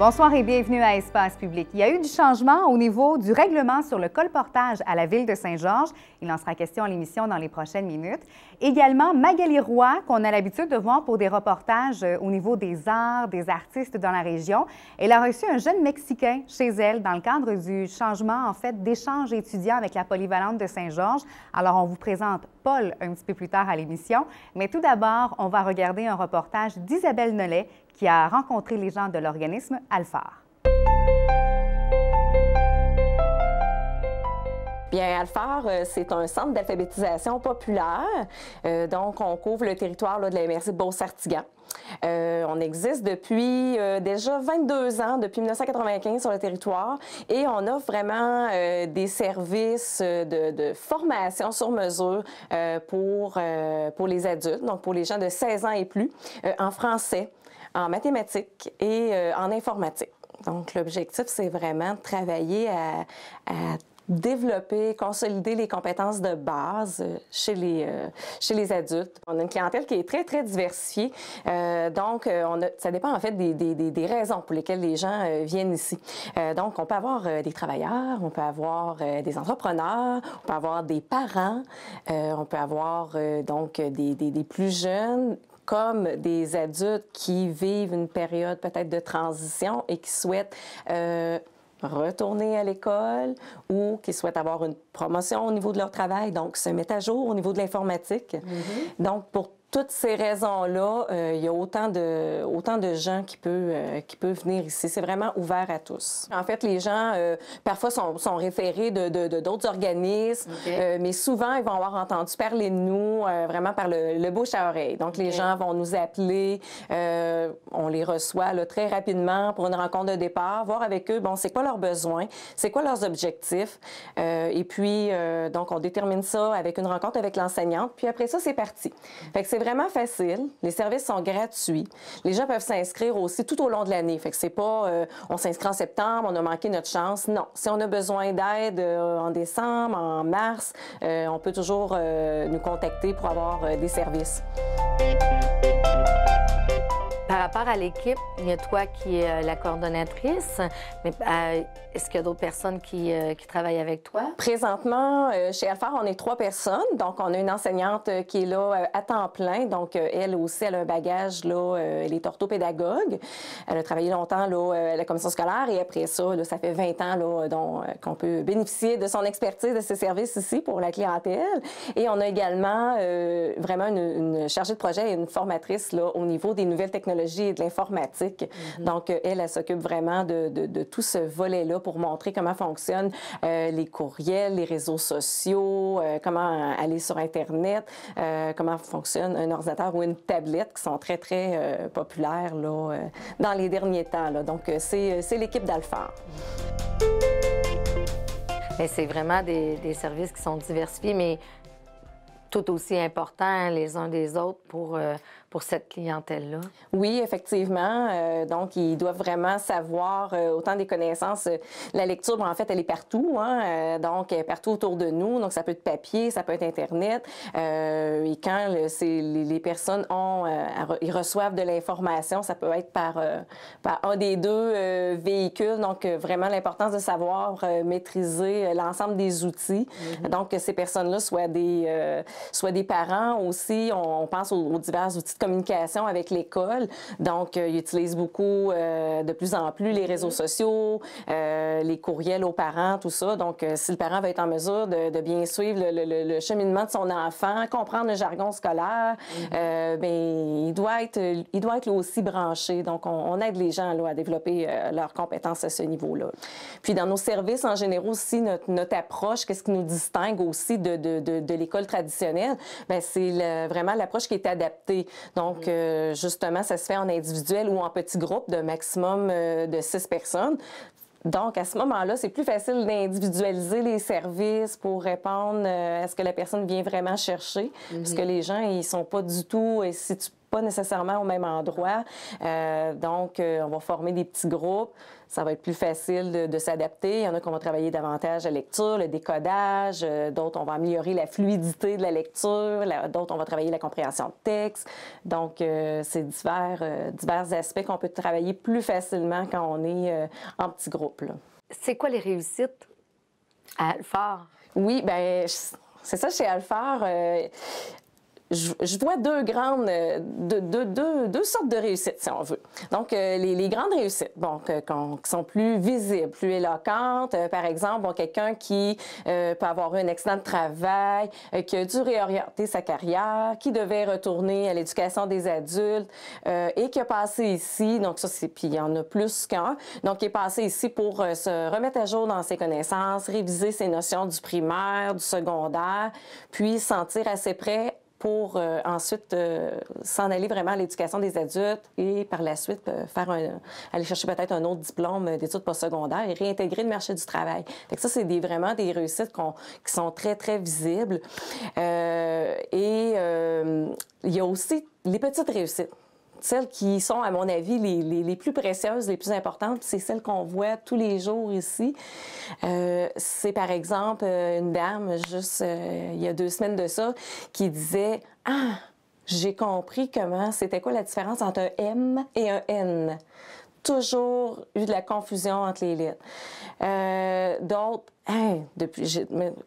Bonsoir et bienvenue à Espace Public. Il y a eu du changement au niveau du règlement sur le colportage à la Ville de Saint-Georges. Il en sera question à l'émission dans les prochaines minutes. Également, Magali Roy, qu'on a l'habitude de voir pour des reportages au niveau des arts, des artistes dans la région. Elle a reçu un jeune Mexicain chez elle dans le cadre du changement, en fait, d'échanges étudiants avec la Polyvalente de Saint-Georges. Alors, on vous présente Paul un petit peu plus tard à l'émission. Mais tout d'abord, on va regarder un reportage d'Isabelle Nollet qui a rencontré les gens de l'organisme Alphar. Bien, Alphar, c'est un centre d'alphabétisation populaire. Donc, on couvre le territoire là, de la MRC de Beauce-Sartiguan. On existe depuis déjà 22 ans, depuis 1995 sur le territoire, et on offre vraiment des services de formation sur mesure pour les adultes, donc pour les gens de 16 ans et plus, en français, en mathématiques et en informatique. Donc, l'objectif, c'est vraiment de travailler à développer, consolider les compétences de base chez les adultes. On a une clientèle qui est très, très diversifiée. Donc, ça dépend en fait des raisons pour lesquelles les gens viennent ici. Donc, on peut avoir des travailleurs, on peut avoir des entrepreneurs, on peut avoir des parents, on peut avoir donc des plus jeunes, comme des adultes qui vivent une période peut-être de transition et qui souhaitent retourner à l'école ou qui souhaitent avoir une promotion au niveau de leur travail, donc se mettre à jour au niveau de l'informatique. Donc, pour toutes ces raisons-là, il y a autant de gens qui peuvent venir ici. C'est vraiment ouvert à tous. En fait, les gens, parfois, sont référés d'autres organismes, mais souvent, ils vont avoir entendu parler de nous vraiment par le bouche à oreille. Donc, les gens vont nous appeler, on les reçoit là, très rapidement pour une rencontre de départ, voir avec eux, bon, c'est quoi leurs besoins, c'est quoi leurs objectifs, et puis, donc, on détermine ça avec une rencontre avec l'enseignante, puis après ça, c'est parti. Fait que c'est vraiment facile. Les services sont gratuits. Les gens peuvent s'inscrire aussi tout au long de l'année. Fait que c'est pas on s'inscrit en septembre, on a manqué notre chance. Non. Si on a besoin d'aide en décembre, en mars, on peut toujours nous contacter pour avoir des services. Par rapport à l'équipe, il y a toi qui es la coordonnatrice, mais est-ce qu'il y a d'autres personnes qui travaillent avec toi? Présentement, chez Alphar, on est 3 personnes. Donc, on a une enseignante qui est là à temps plein. Donc, elle aussi, elle a un bagage, là, elle est orthopédagogue. Elle a travaillé longtemps là, à la commission scolaire et après ça, là, ça fait 20 ans là, qu'on peut bénéficier de son expertise, de ses services ici pour la clientèle. Et on a également vraiment une chargée de projet et une formatrice là, au niveau des nouvelles technologies et de l'informatique. Donc, elle s'occupe vraiment de tout ce volet-là pour montrer comment fonctionnent les courriels, les réseaux sociaux, comment aller sur Internet, comment fonctionne un ordinateur ou une tablette qui sont très, très populaires là, dans les derniers temps. Là. Donc, c'est l'équipe d'Alphar. C'est vraiment des services qui sont diversifiés, mais tout aussi importants les uns des autres pour cette clientèle-là? Oui, effectivement. Donc, ils doivent vraiment savoir autant des connaissances. La lecture, en fait, elle est partout. Hein? Donc, elle est partout autour de nous. Donc, ça peut être papier, ça peut être Internet. Et quand les personnes ils reçoivent de l'information, ça peut être par un des deux véhicules. Donc, vraiment l'importance de savoir maîtriser l'ensemble des outils. Donc, que ces personnes-là soient des parents aussi. On pense aux divers outils de communication avec l'école. Donc, ils utilisent beaucoup, de plus en plus, les réseaux sociaux, les courriels aux parents, tout ça. Donc, si le parent va être en mesure de bien suivre le cheminement de son enfant, comprendre le jargon scolaire, bien, il doit être là aussi branché. Donc, on aide les gens là, à développer leurs compétences à ce niveau-là. Puis, dans nos services, en général aussi, notre approche, qu'est-ce qui nous distingue aussi de l'école traditionnelle, bien, c'est vraiment l'approche qui est adaptée. Donc, justement, ça se fait en individuel ou en petit groupe de maximum de 6 personnes. Donc, à ce moment-là, c'est plus facile d'individualiser les services pour répondre à ce que la personne vient vraiment chercher. Parce que les gens, ils sont pas du tout... Si tu pas nécessairement au même endroit. Donc, on va former des petits groupes. Ça va être plus facile de s'adapter. Il y en a qu'on va travailler davantage la lecture, le décodage. D'autres, on va améliorer la fluidité de la lecture. D'autres, on va travailler la compréhension de texte. Donc, c'est divers aspects qu'on peut travailler plus facilement quand on est en petits groupes. C'est quoi les réussites à Alfort? Oui, bien, c'est ça, chez Alfort. Je vois deux sortes de réussites, si on veut. Donc, les grandes réussites, bon, qui sont plus visibles, plus éloquentes. Par exemple, bon, quelqu'un qui peut avoir eu un accident de travail, qui a dû réorienter sa carrière, qui devait retourner à l'éducation des adultes et qui a passé ici, donc ça, puis il y en a plus qu'un, donc qui est passé ici pour se remettre à jour dans ses connaissances, réviser ses notions du primaire, du secondaire, puis se sentir assez prêt pour ensuite s'en aller vraiment à l'éducation des adultes et par la suite aller chercher peut-être un autre diplôme d'études postsecondaires et réintégrer le marché du travail. Fait que ça, c'est vraiment des réussites qui sont très, très visibles. Il y a aussi les petites réussites. Celles qui sont, à mon avis, les plus précieuses, les plus importantes, c'est celles qu'on voit tous les jours ici. C'est par exemple une dame, juste il y a 2 semaines de ça, qui disait « Ah, j'ai compris c'était quoi la différence entre un M et un N. » Toujours eu de la confusion entre les lettres. D'autres,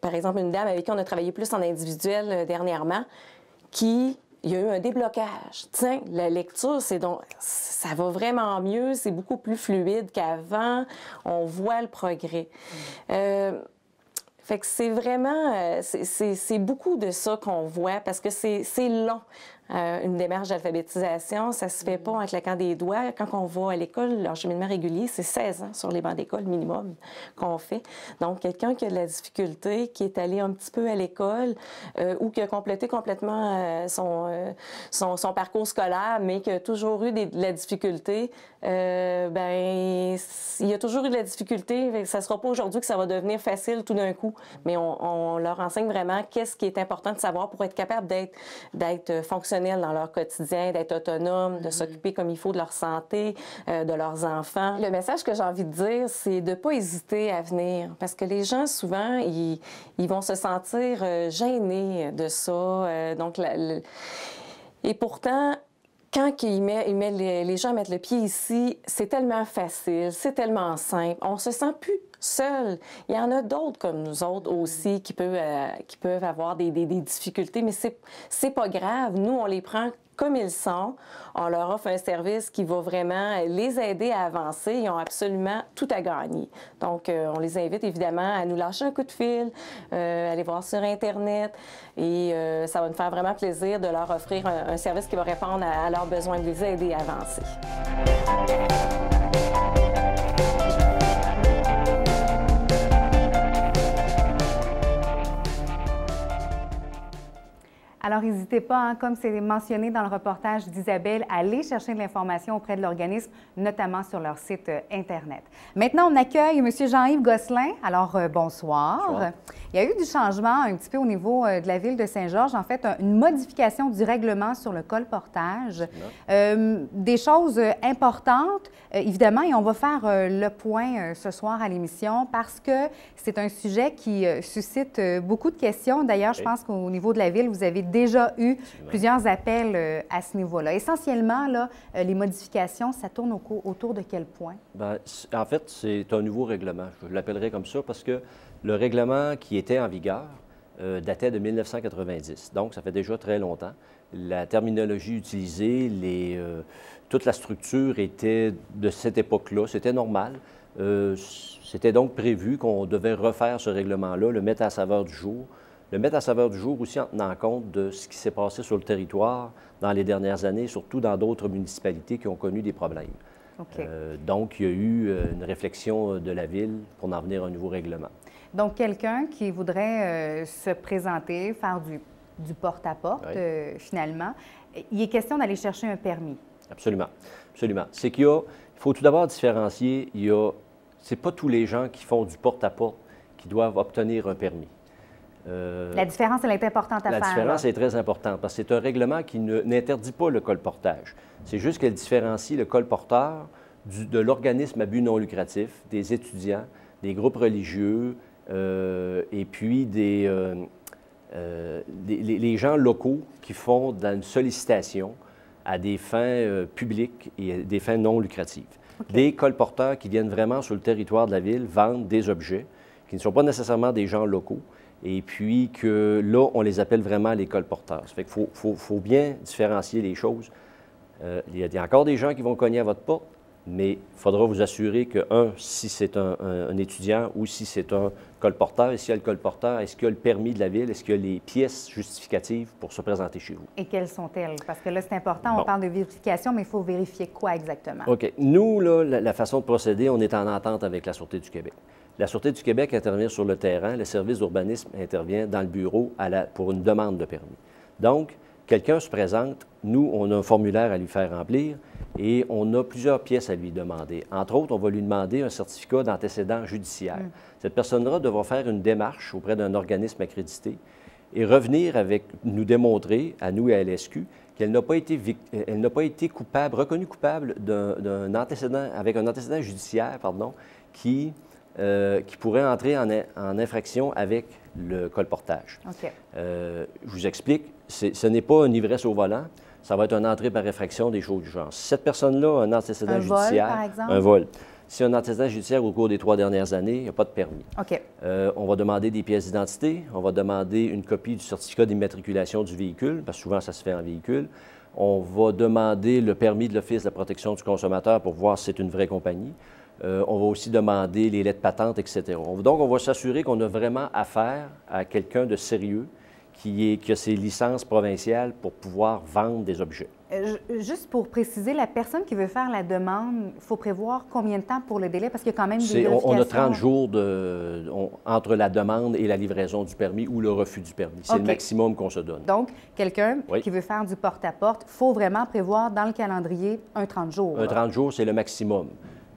par exemple, une dame avec qui on a travaillé plus en individuel dernièrement, il y a eu un déblocage. Tiens, la lecture, ça va vraiment mieux, c'est beaucoup plus fluide qu'avant, on voit le progrès. Fait que c'est vraiment, c'est beaucoup de ça qu'on voit parce que c'est long. Une démarche d'alphabétisation, ça se fait pas en claquant des doigts. Quand on va à l'école, l'encheminement régulier, c'est 16 ans sur les bancs d'école minimum qu'on fait. Donc, quelqu'un qui a de la difficulté, qui est allé un petit peu à l'école ou qui a complété complètement son parcours scolaire, mais qui a toujours eu de la difficulté, il y a toujours eu de la difficulté. Ça ne sera pas aujourd'hui que ça va devenir facile tout d'un coup, mais on leur enseigne vraiment qu'est-ce qui est important de savoir pour être capable d'être fonctionnel dans leur quotidien, d'être autonome, de s'occuper comme il faut de leur santé, de leurs enfants. Le message que j'ai envie de dire, c'est de ne pas hésiter à venir parce que les gens, souvent, ils vont se sentir gênés de ça. Et pourtant, quand les gens mettent le pied ici, c'est tellement facile, c'est tellement simple. On se sent plus seul. Il y en a d'autres comme nous autres aussi qui peuvent avoir des difficultés, mais c'est pas grave. Nous, on les prend comme ils sont. On leur offre un service qui va vraiment les aider à avancer. Ils ont absolument tout à gagner. Donc, on les invite évidemment à nous lâcher un coup de fil, aller voir sur Internet et ça va nous faire vraiment plaisir de leur offrir un service qui va répondre à leurs besoins, de les aider à avancer. Alors, n'hésitez pas, hein, comme c'est mentionné dans le reportage d'Isabelle, à aller chercher de l'information auprès de l'organisme, notamment sur leur site Internet. Maintenant, on accueille M. Jean-Yves Gosselin. Alors, bonsoir. Bonsoir. Il y a eu du changement un petit peu au niveau de la ville de Saint-Georges. En fait, une modification du règlement sur le colportage. Des choses importantes, évidemment, et on va faire le point ce soir à l'émission parce que c'est un sujet qui suscite beaucoup de questions. D'ailleurs, je pense qu'au niveau de la ville, vous avez déjà eu plusieurs appels à ce niveau-là. Essentiellement, là, les modifications, ça tourne autour de quel point? Bien, en fait, c'est un nouveau règlement. Je l'appellerai comme ça parce que le règlement qui était en vigueur datait de 1990. Donc, ça fait déjà très longtemps. La terminologie utilisée, toute la structure était de cette époque-là. C'était normal. C'était donc prévu qu'on devait refaire ce règlement-là, le mettre à la saveur du jour. Le mettre à saveur du jour aussi en tenant compte de ce qui s'est passé sur le territoire dans les dernières années, surtout dans d'autres municipalités qui ont connu des problèmes. Okay. Donc, il y a eu une réflexion de la Ville pour en venir à un nouveau règlement. Donc, quelqu'un qui voudrait se présenter, faire du porte-à-porte, finalement, il est question d'aller chercher un permis. Absolument. Absolument. C'est qu'il faut tout d'abord différencier, ce n'est pas tous les gens qui font du porte-à-porte qui doivent obtenir un permis. La différence, elle est importante à faire. La différence est très importante parce que c'est un règlement qui n'interdit pas le colportage. C'est juste qu'elle différencie le colporteur de l'organisme à but non lucratif, des étudiants, des groupes religieux et puis les gens locaux qui font dans une sollicitation à des fins publiques et des fins non lucratives. Okay. Des colporteurs qui viennent vraiment sur le territoire de la ville vendre des objets qui ne sont pas nécessairement des gens locaux et puis que là, on les appelle vraiment les colporteurs. Ça fait qu'il faut bien différencier les choses. Il y a encore des gens qui vont cogner à votre porte, mais il faudra vous assurer que, si c'est un étudiant ou si c'est un colporteur, et s'il y a le colporteur, est-ce qu'il y a le permis de la ville, est-ce qu'il y a les pièces justificatives pour se présenter chez vous? Et quelles sont-elles? Parce que là, c'est important, on parle de vérification, mais il faut vérifier quoi exactement? OK. Nous, là, la façon de procéder, on est en entente avec la Sûreté du Québec. La Sûreté du Québec intervient sur le terrain, le service d'urbanisme intervient dans le bureau pour une demande de permis. Donc, quelqu'un se présente, nous, on a un formulaire à lui faire remplir et on a plusieurs pièces à lui demander. Entre autres, on va lui demander un certificat d'antécédent judiciaire. Cette personne-là devra faire une démarche auprès d'un organisme accrédité et revenir nous démontrer, à nous et à l'SQ, qu'elle n'a pas été reconnue coupable d'un antécédent, avec un antécédent judiciaire, qui pourrait entrer en infraction avec le colportage. Okay. Je vous explique, ce n'est pas une ivresse au volant, ça va être une entrée par effraction des choses du genre. Si cette personne-là a un antécédent judiciaire, par exemple? Un vol. Si un antécédent judiciaire au cours des 3 dernières années, il n'y a pas de permis. Okay. On va demander des pièces d'identité, on va demander une copie du certificat d'immatriculation du véhicule, parce que souvent ça se fait en véhicule. On va demander le permis de l'Office de la protection du consommateur pour voir si c'est une vraie compagnie. On va aussi demander les lettres patentes, etc. Donc, on va s'assurer qu'on a vraiment affaire à quelqu'un de sérieux qui a ses licences provinciales pour pouvoir vendre des objets. Juste pour préciser, la personne qui veut faire la demande, il faut prévoir combien de temps pour le délai? Parce qu'il y a quand même des vérifications. On a 30 jours entre la demande et la livraison du permis ou le refus du permis. C'est le maximum qu'on se donne. Donc, quelqu'un qui veut faire du porte-à-porte, il faut vraiment prévoir dans le calendrier un 30 jours. Un 30 jours, c'est le maximum.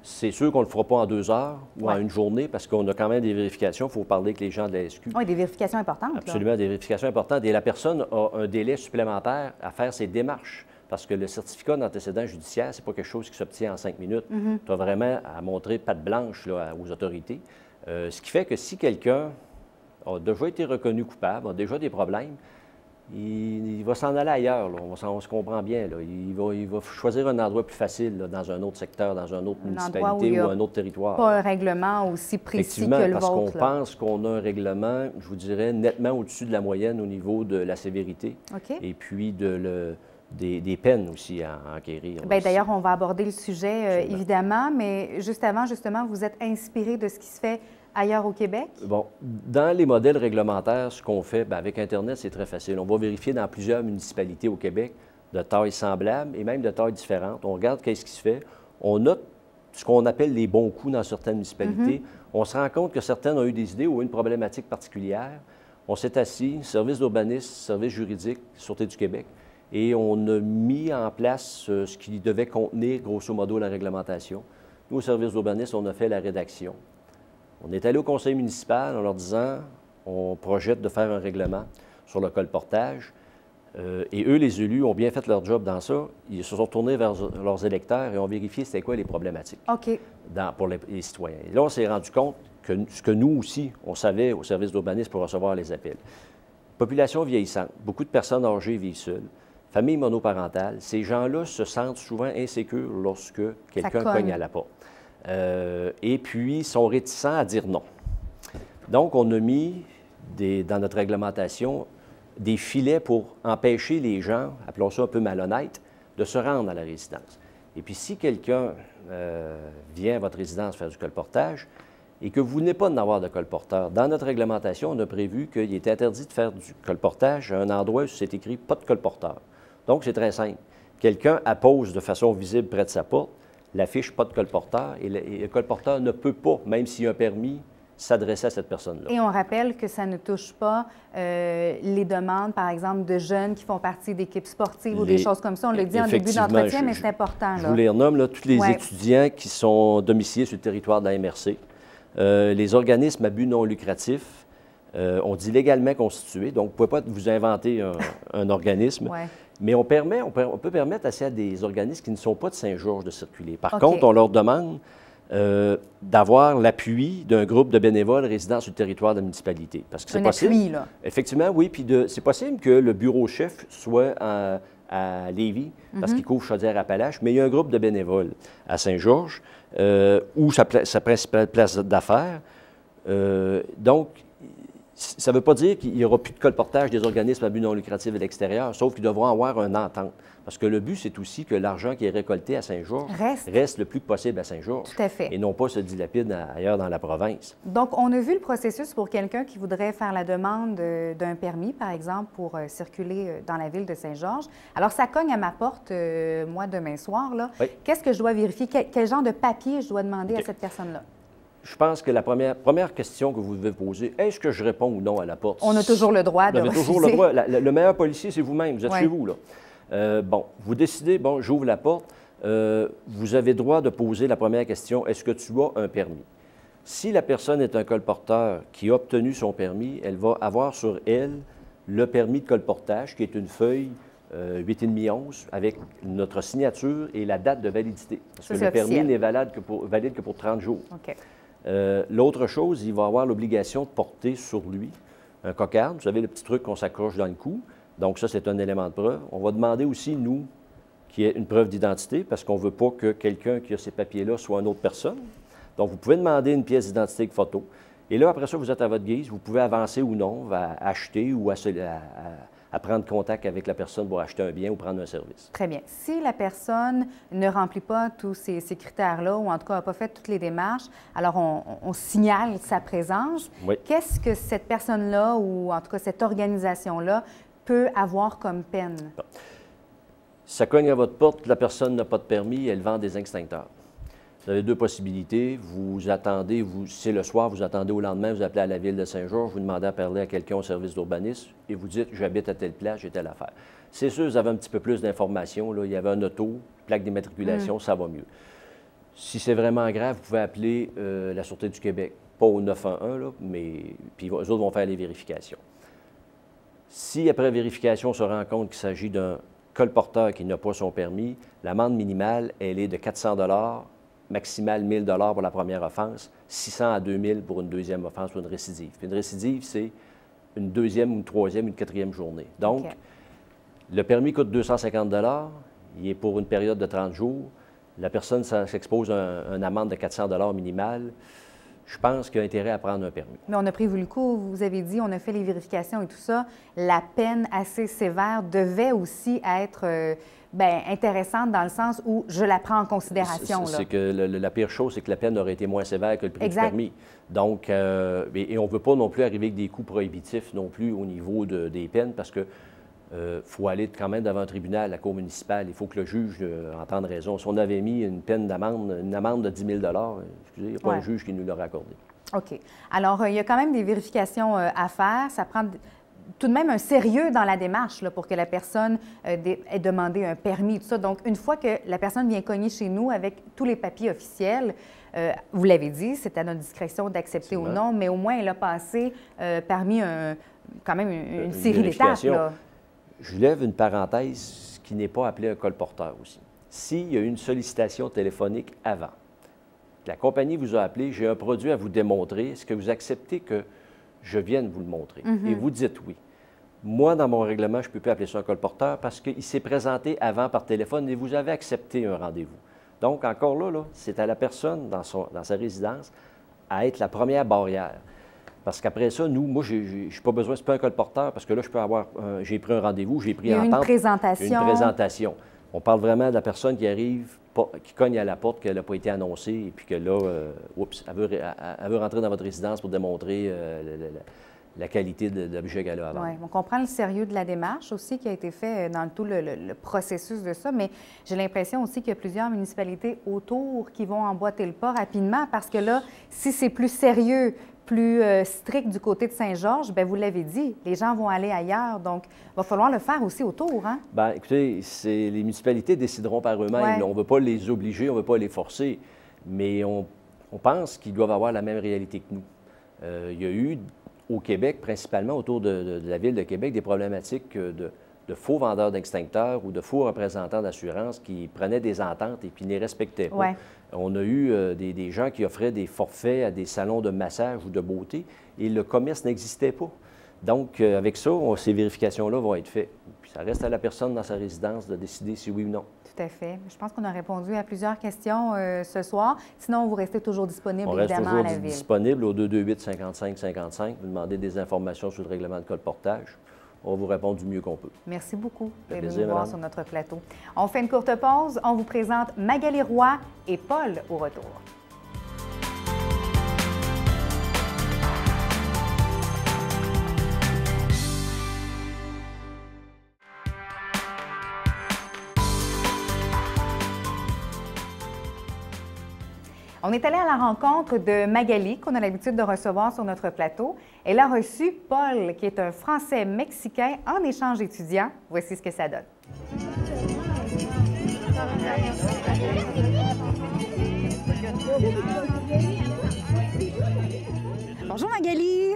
C'est sûr qu'on ne le fera pas en 2 heures ou en une journée parce qu'on a quand même des vérifications. Il faut parler avec les gens de la SQ. Oui, des vérifications importantes. Absolument, des vérifications importantes. Et la personne a un délai supplémentaire à faire ses démarches parce que le certificat d'antécédent judiciaire, ce n'est pas quelque chose qui s'obtient en 5 minutes. Tu as vraiment à montrer patte blanche là, aux autorités. Ce qui fait que si quelqu'un a déjà été reconnu coupable, a déjà des problèmes, il va s'en aller ailleurs, là. On se comprend bien. Là. Il va choisir un endroit plus facile, là, dans un autre secteur, dans une autre municipalité ou un autre territoire. Pas un règlement aussi précis que le parce vôtre. Qu'on pense qu'on a un règlement, je vous dirais, nettement au-dessus de la moyenne au niveau de la sévérité et puis des peines aussi à enquérir. D'ailleurs, on va aborder le sujet, évidemment, mais juste avant, justement, vous êtes inspiré de ce qui se fait ailleurs au Québec? Bon, dans les modèles réglementaires, ce qu'on fait, avec Internet, c'est très facile. On va vérifier dans plusieurs municipalités au Québec de tailles semblables et même de tailles différentes. On regarde qu'est-ce qui se fait. On note ce qu'on appelle les bons coups dans certaines municipalités. On se rend compte que certaines ont eu des idées ou une problématique particulière. On s'est assis, service d'urbanisme, service juridique, Sûreté du Québec, et on a mis en place ce qui devait contenir, grosso modo, la réglementation. Nous, au service d'urbanisme, on a fait la rédaction. On est allé au conseil municipal en leur disant on projette de faire un règlement sur le colportage. Et eux, les élus, ont bien fait leur job dans ça. Ils se sont tournés vers leurs électeurs et ont vérifié c'était quoi les problématiques pour les citoyens. Et là, on s'est rendu compte que ce que nous aussi, on savait au service d'urbanisme pour recevoir les appels. Population vieillissante, beaucoup de personnes âgées vivent seules, famille monoparentale. Ces gens-là se sentent souvent insécures lorsque quelqu'un cogne à la porte. Et puis, sont réticents à dire non. Donc, on a mis dans notre réglementation des filets pour empêcher les gens, appelons ça un peu malhonnêtes, de se rendre à la résidence. Et puis, si quelqu'un vient à votre résidence faire du colportage et que vous n'avez pas d'avoir de colporteur, dans notre réglementation, on a prévu qu'il est interdit de faire du colportage à un endroit où c'est écrit « pas de colporteur ». Donc, c'est très simple. Quelqu'un appose de façon visible près de sa porte, l'affiche « pas de colporteur » et le colporteur ne peut pas, même s'il a un permis, s'adresser à cette personne-là. Et on rappelle que ça ne touche pas les demandes, par exemple, de jeunes qui font partie d'équipes sportives ou des choses comme ça. On le dit en début d'entretien, mais c'est important. Je vous les renomme, là, tous les étudiants qui sont domiciliés sur le territoire de la MRC, les organismes à but non lucratif, On dit légalement constitué, donc vous ne pouvez pas vous inventer un organisme. Ouais. Mais on peut permettre à des organismes qui ne sont pas de Saint-Georges de circuler. Par contre, on leur demande d'avoir l'appui d'un groupe de bénévoles résidant sur le territoire de la municipalité. Parce que c'est possible. Appui, là. Effectivement, oui. Puis c'est possible que le bureau-chef soit à Lévis, parce qu'il couvre Chaudière-Appalaches, mais il y a un groupe de bénévoles à Saint-Georges, ou sa principale place d'affaires. Donc, ça ne veut pas dire qu'il n'y aura plus de colportage des organismes à but non lucratif à l'extérieur, sauf qu'ils devront avoir une entente. Parce que le but, c'est aussi que l'argent qui est récolté à Saint-Georges reste le plus possible à Saint-Georges. Tout à fait. Et non pas se dilapide ailleurs dans la province. Donc, on a vu le processus pour quelqu'un qui voudrait faire la demande d'un permis, par exemple, pour circuler dans la ville de Saint-Georges. Alors, ça cogne à ma porte, moi, demain soir. Oui. Qu'est-ce que je dois vérifier? Quel genre de papier je dois demander à cette personne-là? Je pense que la première question que vous devez poser, est-ce que je réponds ou non à la porte? On a toujours le droit de refuser. Toujours le droit. Le meilleur policier, c'est vous-même. Vous êtes Ouais. chez vous, là. Bon, vous décidez, bon, j'ouvre la porte. Vous avez le droit de poser la première question, est-ce que tu as un permis? Si la personne est un colporteur qui a obtenu son permis, elle va avoir sur elle le permis de colportage, qui est une feuille 8,5-11 avec notre signature et la date de validité. Parce Ça, que c'est le permis officiel. n'est valide que pour 30 jours. OK. L'autre chose, il va avoir l'obligation de porter sur lui un cocarde. Vous savez, le petit truc qu'on s'accroche dans le cou. Donc, ça, c'est un élément de preuve. On va demander aussi, nous, qu'il y ait une preuve d'identité, parce qu'on ne veut pas que quelqu'un qui a ces papiers-là soit une autre personne. Donc, vous pouvez demander une pièce d'identité avec photo. Et là, après ça, vous êtes à votre guise. Vous pouvez avancer ou non, à acheter ou à prendre contact avec la personne pour acheter un bien ou prendre un service. Très bien. Si la personne ne remplit pas tous ces critères-là, ou en tout cas n'a pas fait toutes les démarches, alors on signale sa présence. Oui. Qu'est-ce que cette personne-là, ou en tout cas cette organisation-là, peut avoir comme peine? Ça cogne à votre porte, la personne n'a pas de permis, elle vend des extincteurs. Vous avez deux possibilités. Vous attendez, c'est le soir, vous attendez au lendemain, vous appelez à la ville de Saint-Georges, vous demandez à parler à quelqu'un au service d'urbanisme et vous dites « j'habite à telle place, j'ai telle affaire ». C'est sûr, vous avez un petit peu plus d'informations. Il y avait un auto, plaque d'immatriculation, ça va mieux. Si c'est vraiment grave, vous pouvez appeler la Sûreté du Québec, pas au 911, là, mais puis eux autres vont faire les vérifications. Si, après vérification, on se rend compte qu'il s'agit d'un colporteur qui n'a pas son permis, l'amende minimale, elle est de 400 $, maximale 1 000 $ pour la première offense, 600 à 2 000 pour une deuxième offense ou une récidive. Puis une récidive, c'est une deuxième, une troisième, une quatrième journée. Donc, OK. Le permis coûte 250 $, il est pour une période de 30 jours. La personne s'expose à une amende de 400 $ minimale. Je pense qu'il y a intérêt à prendre un permis. Mais on a prévu le coup, vous avez dit, on a fait les vérifications et tout ça. La peine assez sévère devait aussi être intéressante dans le sens où je la prends en considération. C'est que la pire chose, c'est que la peine aurait été moins sévère que le prix Exact. du permis. Donc, et on ne veut pas non plus arriver avec des coûts prohibitifs non plus au niveau des peines parce que faut aller quand même devant un tribunal, la cour municipale. Il faut que le juge entende raison. Si on avait mis une peine d'amende, une amende de 10 000 $, excusez, il n'y a pas un juge qui nous l'aurait accordé. OK. Alors, il y a quand même des vérifications à faire. Ça prend tout de même un sérieux dans la démarche là, pour que la personne ait demandé un permis, tout ça. Donc, une fois que la personne vient cogner chez nous avec tous les papiers officiels, vous l'avez dit, c'est à notre discrétion d'accepter ou non, mais au moins, elle a passé parmi quand même une série d'étapes. Je lève une parenthèse qui n'est pas appelée un colporteur aussi. S'il y a eu une sollicitation téléphonique avant, la compagnie vous a appelé, j'ai un produit à vous démontrer, est-ce que vous acceptez que je vienne vous le montrer? Et vous dites oui. Moi, dans mon règlement, je ne peux plus appeler ça un colporteur parce qu'il s'est présenté avant par téléphone et vous avez accepté un rendez-vous. Donc, encore là, c'est à la personne dans sa résidence à être la première barrière. Parce qu'après ça, moi, je n'ai pas besoin, ce n'est pas un colporteur, parce que là, je peux avoir, j'ai pris un rendez-vous, j'ai pris en une tente, présentation. Une présentation. On parle vraiment de la personne qui arrive, qui cogne à la porte, qu'elle n'a pas été annoncée, et puis que là, elle veut rentrer dans votre résidence pour démontrer la qualité de l'objet qu'elle a à vendre. Oui, on comprend le sérieux de la démarche aussi qui a été fait dans tout le processus de ça, mais j'ai l'impression aussi qu'il y a plusieurs municipalités autour qui vont emboîter le pas rapidement parce que là, si c'est plus sérieux, plus strict du côté de Saint-Georges, bien, vous l'avez dit, les gens vont aller ailleurs. Donc, il va falloir le faire aussi autour, hein? Bien, écoutez, les municipalités décideront par eux-mêmes. Ouais. On ne veut pas les obliger, on ne veut pas les forcer, mais on pense qu'ils doivent avoir la même réalité que nous. Il y a eu au Québec, principalement autour de la ville de Québec, des problématiques de faux vendeurs d'extincteurs ou de faux représentants d'assurance qui prenaient des ententes et qui ne les respectaient pas. Ouais. On a eu des gens qui offraient des forfaits à des salons de massage ou de beauté et le commerce n'existait pas. Donc, avec ça, ces vérifications-là vont être faites. Puis ça reste à la personne dans sa résidence de décider si oui ou non. Tout à fait. Je pense qu'on a répondu à plusieurs questions ce soir. Sinon, vous restez toujours disponible, On reste évidemment, toujours à la Ville. disponible au 228-55-55. Vous demandez des informations sur le règlement de colportage. On va vous répondre du mieux qu'on peut. Merci beaucoup Ça fait de plaisir, nous voir madame. sur notre plateau. On fait une courte pause. On vous présente Magali Roy et Paul au retour. On est allé à la rencontre de Magali, qu'on a l'habitude de recevoir sur notre plateau. Elle a reçu Paul, qui est un Français mexicain en échange étudiant. Voici ce que ça donne. Bonjour Magali.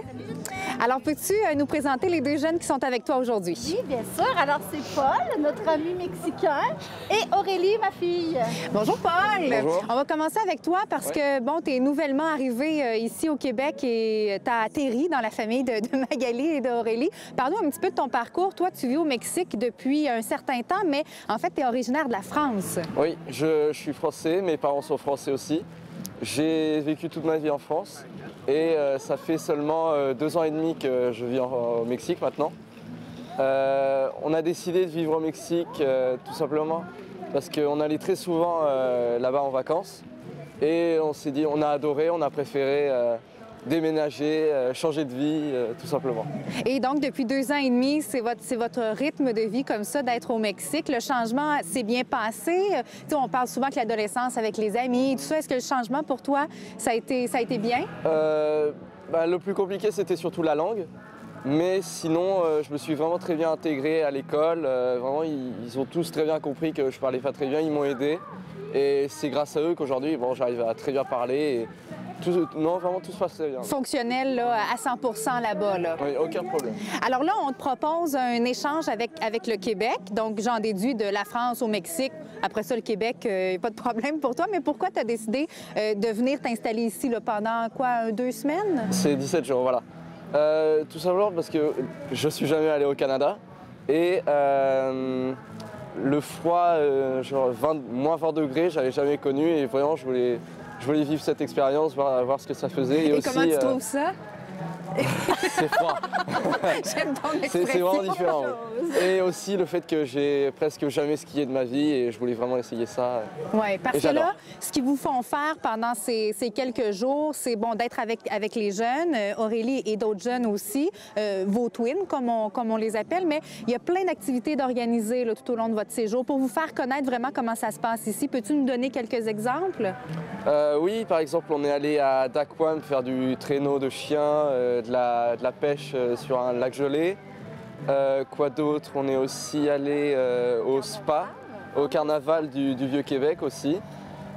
Alors, peux-tu nous présenter les deux jeunes qui sont avec toi aujourd'hui? Oui, bien sûr. Alors, c'est Paul, notre ami mexicain, et Aurélie, ma fille. Bonjour Paul! Bonjour. On va commencer avec toi parce que, bon, tu es nouvellement arrivé ici au Québec et tu as atterri dans la famille de Magali et d'Aurélie. Parle-nous un petit peu de ton parcours. Toi, tu vis au Mexique depuis un certain temps, mais en fait, tu es originaire de la France. Oui, je suis français, mes parents sont français aussi. J'ai vécu toute ma vie en France et ça fait seulement 2 ans et demi que je vis au Mexique maintenant. On a décidé de vivre au Mexique tout simplement parce qu'on allait très souvent là-bas en vacances et on s'est dit, on a adoré, on a préféré déménager, changer de vie, tout simplement. Et donc, depuis 2 ans et demi, c'est votre rythme de vie comme ça, d'être au Mexique. Le changement s'est bien passé. Tu sais, on parle souvent que l'adolescence avec les amis, tout ça. Est-ce que le changement pour toi, ça a été bien? Le plus compliqué, c'était surtout la langue. Mais sinon, je me suis vraiment très bien intégré à l'école. Vraiment, ils ont tous très bien compris que je parlais pas très bien. Ils m'ont aidé. Et c'est grâce à eux qu'aujourd'hui, bon, j'arrive à très bien parler. Non, vraiment, tout se passe très bien. Fonctionnel là, à 100 là-bas. Là. Oui, aucun problème. Alors là, on te propose un échange avec le Québec. Donc, j'en déduis de la France au Mexique. Après ça, le Québec, pas de problème pour toi. Mais pourquoi tu as décidé de venir t'installer ici là, pendant, 2 semaines? C'est 17 jours, voilà. Tout simplement parce que je suis jamais allé au Canada. Et le froid, genre moins 20 degrés, j'avais jamais connu. Et vraiment, je voulais vivre cette expérience, voir ce que ça faisait. Et aussi, comment tu trouves ça? C'est froid. J'aime ton expression. C'est vraiment différent. Oui. Et aussi le fait que j'ai presque jamais skié de ma vie et je voulais vraiment essayer ça. Oui, parce que là, ce qu'ils vous font faire pendant ces quelques jours, c'est bon d'être avec les jeunes, Aurélie et d'autres jeunes aussi, vos twins, comme on les appelle, mais il y a plein d'activités d'organiser tout au long de votre séjour pour vous faire connaître vraiment comment ça se passe ici. Peux-tu nous donner quelques exemples? Oui, par exemple, on est allé à Daquam faire du traîneau de chiens, de la pêche sur un lac gelé. Quoi d'autre? On est aussi allé au spa, au carnaval du Vieux-Québec aussi,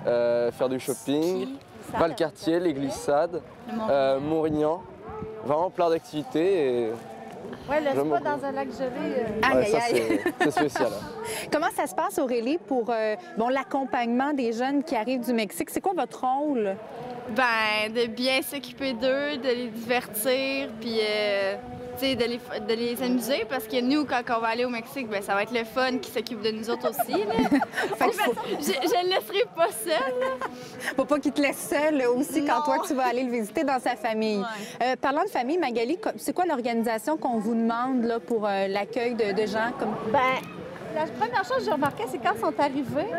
faire du shopping, Valcartier, les glissades, Morignan, vraiment plein d'activités. Et... Oui, le spa dans un lac gelé. Aïe, aïe, aïe. C'est spécial. Comment ça se passe, Aurélie, pour l'accompagnement des jeunes qui arrivent du Mexique? C'est quoi votre rôle? Ben, de bien s'occuper d'eux, de les divertir, puis de les amuser, parce que nous, quand on va aller au Mexique, ben, ça va être le fun qui s'occupe de nous autres aussi. Je ne le laisserai pas seule. Faut pas qu'il te laisse seule aussi quand toi tu vas aller le visiter dans sa famille. Ouais. Parlant de famille, Magali, c'est quoi l'organisation qu'on vous demande là, pour l'accueil de gens comme... Ben, la première chose que j'ai remarqué, c'est quand ils sont arrivés,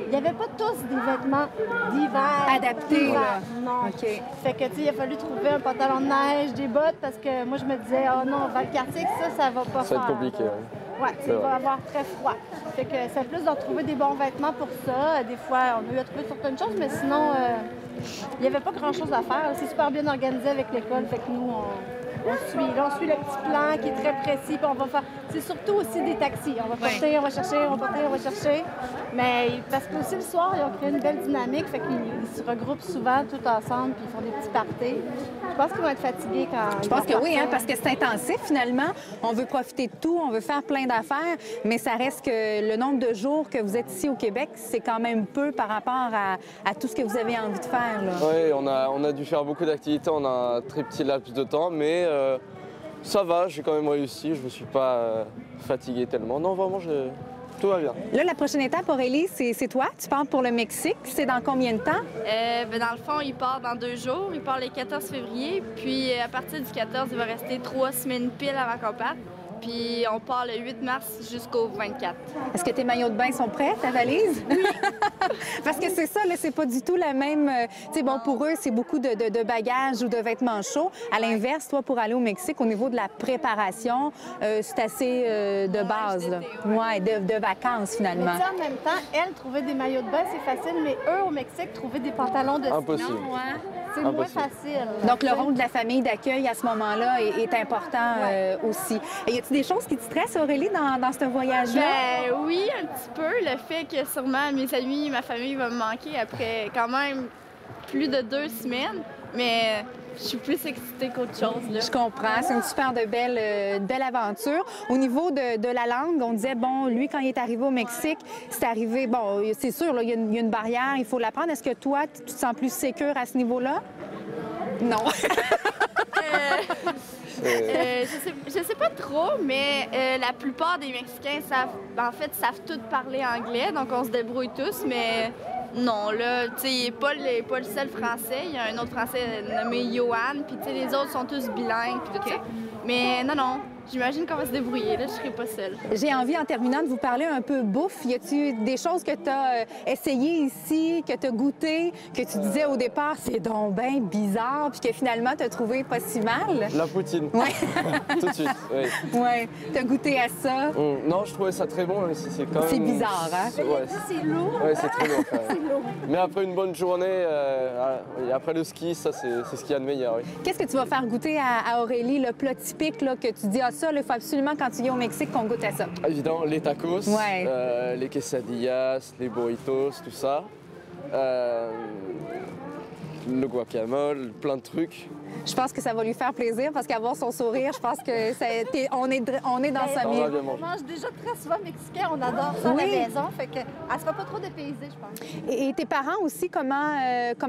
il n'y avait pas tous des vêtements d'hiver. Adaptés, là. Non. OK. Fait que, tu sais, il a fallu trouver un pantalon de neige, des bottes, parce que moi, je me disais, oh non, Valcartier, ça va pas Ça va faire. être compliqué. Ouais, il va avoir très froid. Fait que c'est plus de retrouver des bons vêtements pour ça. Des fois, on a eu à trouver certaines choses, mais sinon, il n'y avait pas grand-chose à faire. C'est super bien organisé avec l'école, fait que nous, On suit. Là, on suit le petit plan qui est très précis. Puis on va faire. C'est surtout aussi des taxis. On va porter, on va chercher, on va porter, on va chercher. Mais parce que aussi le soir, ils ont créé une belle dynamique. Fait qu'ils se regroupent souvent tout ensemble puis ils font des petits parties. Je pense qu'ils vont être fatigués quand. Je pense que oui, hein, parce que c'est intensif finalement. On veut profiter de tout, on veut faire plein d'affaires, mais ça reste que le nombre de jours que vous êtes ici au Québec, c'est quand même peu par rapport à tout ce que vous avez envie de faire. Oui, on a dû faire beaucoup d'activités en un très petit laps de temps, mais ça va, j'ai quand même réussi, je ne me suis pas fatigué tellement. Non, vraiment, tout va bien. Là, la prochaine étape, Aurélie, c'est toi. Tu pars pour le Mexique. C'est dans combien de temps? Dans le fond, il part dans 2 jours. Il part le 14 février. Puis à partir du 14, il va rester 3 semaines pile avant qu'on parte. Puis on part le 8 mars jusqu'au 24. Est-ce que tes maillots de bain sont prêts, ta valise? Oui. Parce que c'est ça, là, c'est pas du tout la même... tu sais, bon, pour eux, c'est beaucoup de bagages ou de vêtements chauds. À l'inverse, toi, pour aller au Mexique, au niveau de la préparation, c'est assez de base, là. Ouais, de vacances, finalement. Mais en même temps, elle, trouver des maillots de bain, c'est facile, mais eux, au Mexique, trouver des pantalons de ski, impossible. c'est moins facile. Donc, le rôle de la famille d'accueil à ce moment-là est important aussi. Et y a-t-il des choses qui te stressent, Aurélie, dans ce voyage-là? Ben oui, un petit peu. Le fait que sûrement mes amis, ma famille va me manquer après quand même plus de 2 semaines. Mais je suis plus excitée qu'autre chose. Là. Je comprends. C'est une super belle aventure. Au niveau de la langue, on disait, bon, lui, quand il est arrivé au Mexique, c'est arrivé, bon, c'est sûr, là, il y a une barrière, il faut l'apprendre. Est-ce que toi, tu te sens plus sécure à ce niveau-là? Non. Je sais pas trop, mais la plupart des Mexicains savent tous parler anglais, donc on se débrouille tous, mais non, là, tu sais, il n'est pas le seul français, il y a un autre français nommé Johan, puis tu sais, les autres sont tous bilingues, puis tout ça. Mais non, j'imagine qu'on va se débrouiller, là, je serai pas seule. J'ai envie, en terminant, de vous parler un peu bouffe. Y a-t-il des choses que tu as essayées ici, que tu as goûtées, que tu disais au départ, c'est donc bien bizarre, puis que finalement, tu as trouvé pas si mal? La poutine. Oui. Tout de suite, oui. Oui. Tu as goûté à ça? Non, je trouvais ça très bon, mais c'est quand même... C'est bizarre, hein? C'est lourd. Oui, c'est très lourd, quand même. Mais après une bonne journée, et après le ski, ça, c'est ce qu'il y a de meilleur, oui. Qu'est-ce que tu vas faire goûter à Aurélie, le plat typique, là, que tu dis, ah ça, il faut absolument, quand tu viens au Mexique, qu'on goûte à ça? Évidemment, les tacos, les quesadillas, les burritos, tout ça. Le guacamole, plein de trucs. Je pense que ça va lui faire plaisir parce qu'à voir son sourire, je pense que on est dans sa vie. mire. On mange déjà très souvent mexicain, on adore ça à la maison, fait qu'elle ne se fait pas trop dépayser, je pense. Et tes parents aussi, comment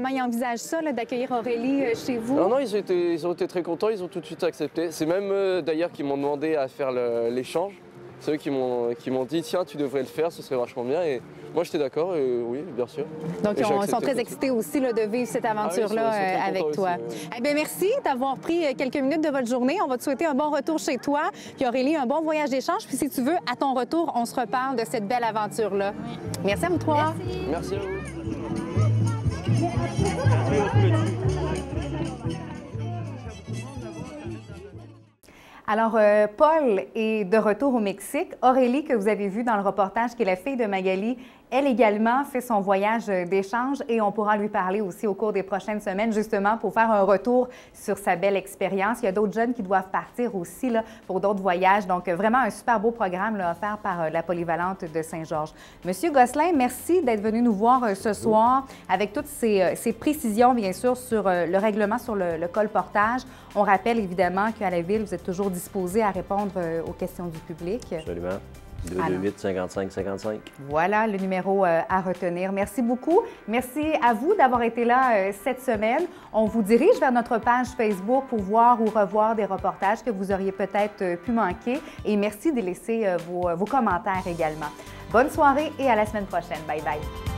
ils envisagent ça, d'accueillir Aurélie chez vous? Non, ils ont été très contents, ils ont tout de suite accepté. C'est même d'ailleurs qui m'ont demandé à faire l'échange. C'est eux qui m'ont dit, tiens, tu devrais le faire, ce serait vachement bien. Et moi, j'étais d'accord, et oui, bien sûr. Donc, ils sont très excités aussi de vivre cette aventure-là avec toi. Aussi, Eh bien, merci d'avoir pris quelques minutes de votre journée. On va te souhaiter un bon retour chez toi. Puis Aurélie, un bon voyage d'échange. Puis si tu veux, à ton retour, on se reparle de cette belle aventure-là. Oui. Merci à vous trois. Merci à vous. Alors, Paul est de retour au Mexique. Aurélie, que vous avez vu dans le reportage, qui est la fille de Magali, elle également fait son voyage d'échange et on pourra lui parler aussi au cours des prochaines semaines, justement, pour faire un retour sur sa belle expérience. Il y a d'autres jeunes qui doivent partir aussi là, pour d'autres voyages. Donc, vraiment un super beau programme là, offert par la Polyvalente de Saint-Georges. Monsieur Gosselin, merci d'être venu nous voir ce soir avec toutes ces précisions, bien sûr, sur le règlement sur le colportage. On rappelle évidemment qu'à la Ville, vous êtes toujours disposé à répondre aux questions du public. Absolument. 228-55-55. Voilà le numéro à retenir. Merci beaucoup. Merci à vous d'avoir été là cette semaine. On vous dirige vers notre page Facebook pour voir ou revoir des reportages que vous auriez peut-être pu manquer. Et merci de laisser vos commentaires également. Bonne soirée et à la semaine prochaine. Bye bye.